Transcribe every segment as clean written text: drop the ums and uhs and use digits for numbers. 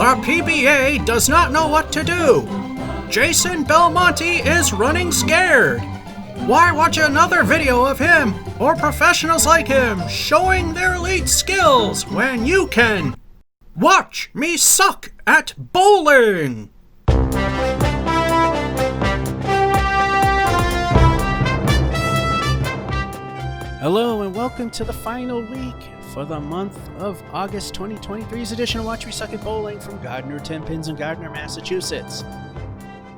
The PBA does not know what to do. Jason Belmonte is running scared. Why watch another video of him or professionals like him showing their elite skills when you can watch me suck at bowling? Hello and welcome to the final week for the month of August 2023's edition of Watch Me Suck at Bowling from Gardner Tenpins in Gardner, Massachusetts.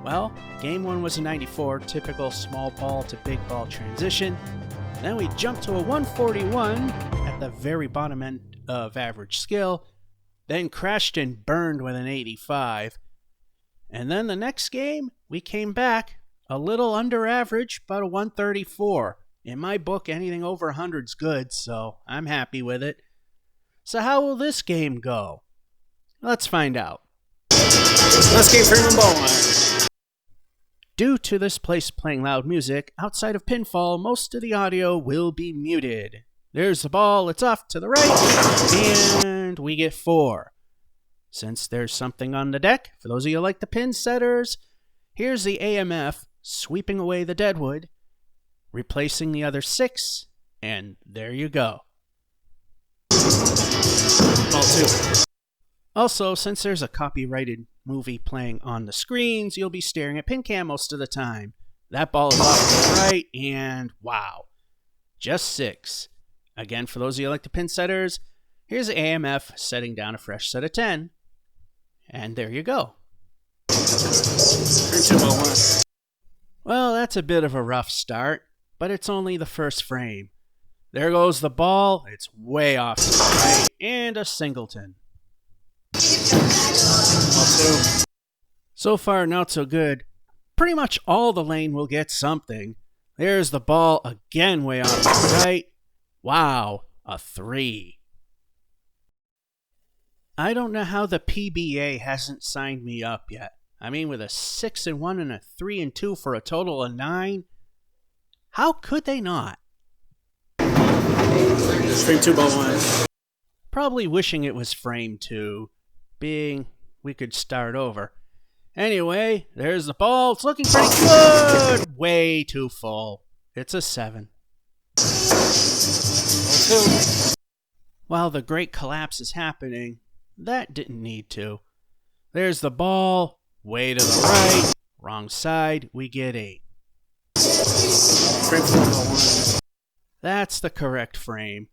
Well, game 1 was a 94, typical small ball to big ball transition. Then we jumped to a 141 at the very bottom end of average skill, then crashed and burned with an 85. And then the next game, we came back a little under average, about a 134. In my book, anything over 100 is good, so I'm happy with it. So how will this game go? Let's find out. Last game for number 1. Due to this place playing loud music, outside of pinfall, most of the audio will be muted. There's the ball, it's off to the right, and we get 4. Since there's something on the deck, for those of you like the pin setters, here's the AMF sweeping away the deadwood, replacing the other 6, and there you go. Ball 2. Also, since there's a copyrighted movie playing on the screens, you'll be staring at pin cam most of the time. That ball is off to the right, and wow, just 6. Again, for those of you like the pin setters, here's the AMF setting down a fresh set of 10, and there you go. Well, that's a bit of a rough start, but it's only the first frame. There goes the ball, it's way off to the right, and a singleton. So far, not so good. Pretty much all the lane will get something. There's the ball again way off to the right. Wow, a 3. I don't know how the PBA hasn't signed me up yet. I mean, with a 6-1 and a 3-2 for a total of 9. How could they not? Frame 2, ball 1. Probably wishing it was frame 2. Being we could start over. Anyway, there's the ball. It's looking pretty good. Way too full. It's a 7. While the great collapse is happening, that didn't need to. There's the ball. Way to the right. Wrong side. We get 8. Frame 4, ball 1. That's the correct frame.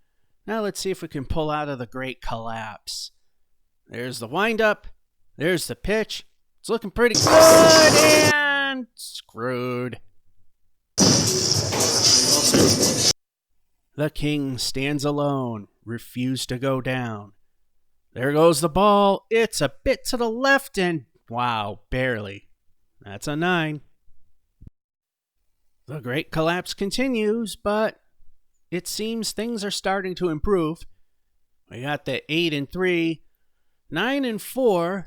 Now let's see if we can pull out of the great collapse. There's the windup. There's the pitch. It's looking pretty good, and screwed. The king stands alone, refused to go down. There goes the ball. It's a bit to the left, and wow, barely. That's a 9. The great collapse continues, but it seems things are starting to improve. We got the 8-3. 9-4,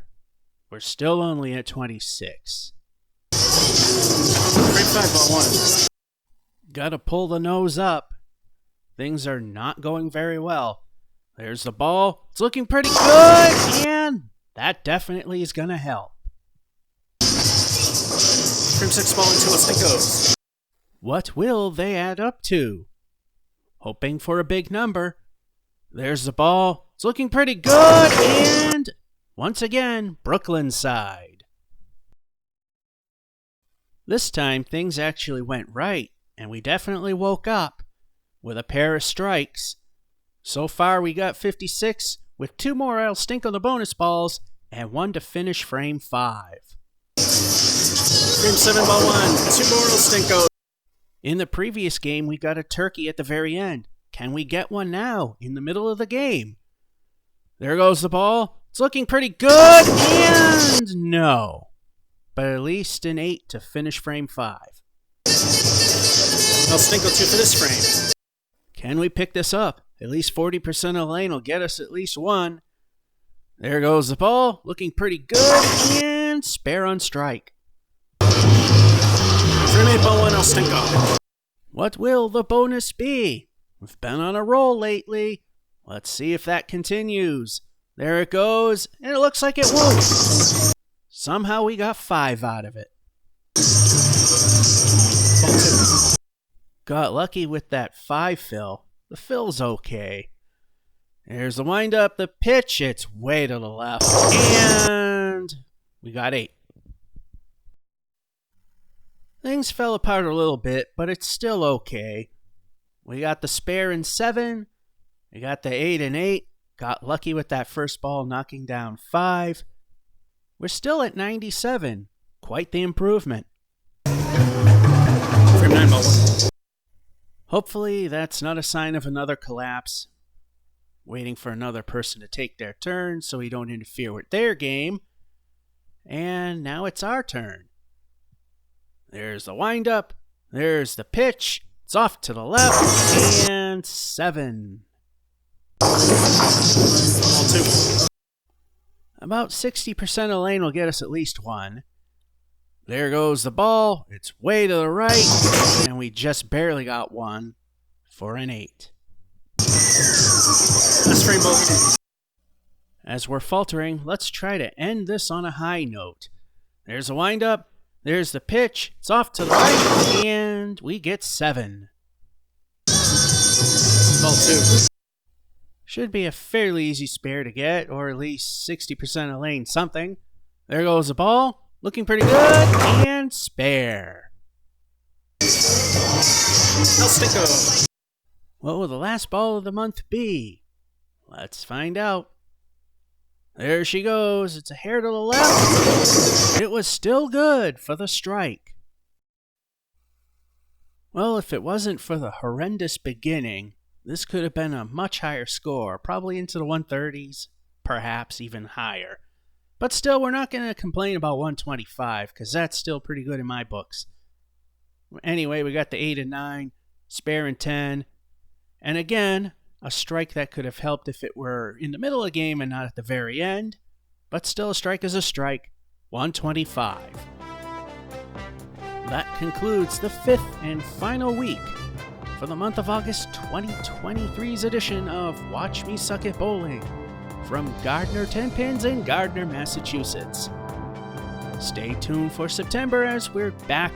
we're still only at 26. Frame 5, ball 1. Gotta pull the nose up. Things are not going very well. There's the ball. It's looking pretty good, and that definitely is gonna help. Frame 6, ball 2, let's think goes. What will they add up to? Hoping for a big number. There's the ball. It's looking pretty good, and once again, Brooklyn side. This time, things actually went right, and we definitely woke up with a pair of strikes. So far, we got 56, with 2 more I'll stink on the bonus balls, and 1 to finish frame 5. Frame 7, ball 1. 2 more I'll stink. In the previous game, we got a turkey at the very end. Can we get one now, in the middle of the game? There goes the ball. It's looking pretty good, and no. But at least an 8 to finish frame 5. I'll stink 2 for this frame. Can we pick this up? At least 40% of the lane will get us at least 1. There goes the ball. Looking pretty good, and spare on strike. Frame 8, ball 1, I'll stink off. What will the bonus be? We've been on a roll lately. Let's see if that continues. There it goes, and it looks like it won't. Somehow we got 5 out of it. Got lucky with that 5 fill. The fill's okay. There's the windup, the pitch, it's way to the left, and we got 8. Things fell apart a little bit, but it's still okay. We got the spare in 7, we got the 8 and 8, got lucky with that first ball knocking down 5. We're still at 97, quite the improvement. Frame 9 ball 1. Hopefully that's not a sign of another collapse. Waiting for another person to take their turn so we don't interfere with their game. And now it's our turn. There's the windup. There's the pitch. It's off to the left. And 7. Ball 2. About 60% of lane will get us at least 1. There goes the ball. It's way to the right. And we just barely got 1 for an 8. That's frame ball 2. As we're faltering, let's try to end this on a high note. There's a windup. There's the pitch. It's off to the right. And we get 7. Ball 2. Should be a fairly easy spare to get, or at least 60% of lane something. There goes the ball. Looking pretty good. And spare. El Stinko. What will the last ball of the month be? Let's find out. There she goes. It's a hair to the left. It was still good for the strike. Well, if it wasn't for the horrendous beginning, this could have been a much higher score, probably into the 130s, perhaps even higher. But still, we're not going to complain about 125, because that's still pretty good in my books. Anyway, we got the 8 and 9, spare and 10, and again, a strike that could have helped if it were in the middle of the game and not at the very end, but still a strike is a strike, 125. That concludes the 5th and final week for the month of August 2023's edition of Watch Me Suck at Bowling from Gardner Tenpins in Gardner, Massachusetts. Stay tuned for September as we're back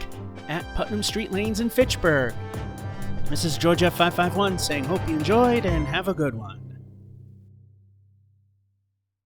at Putnam Street Lanes in Fitchburg. This is George F551 saying hope you enjoyed and have a good one.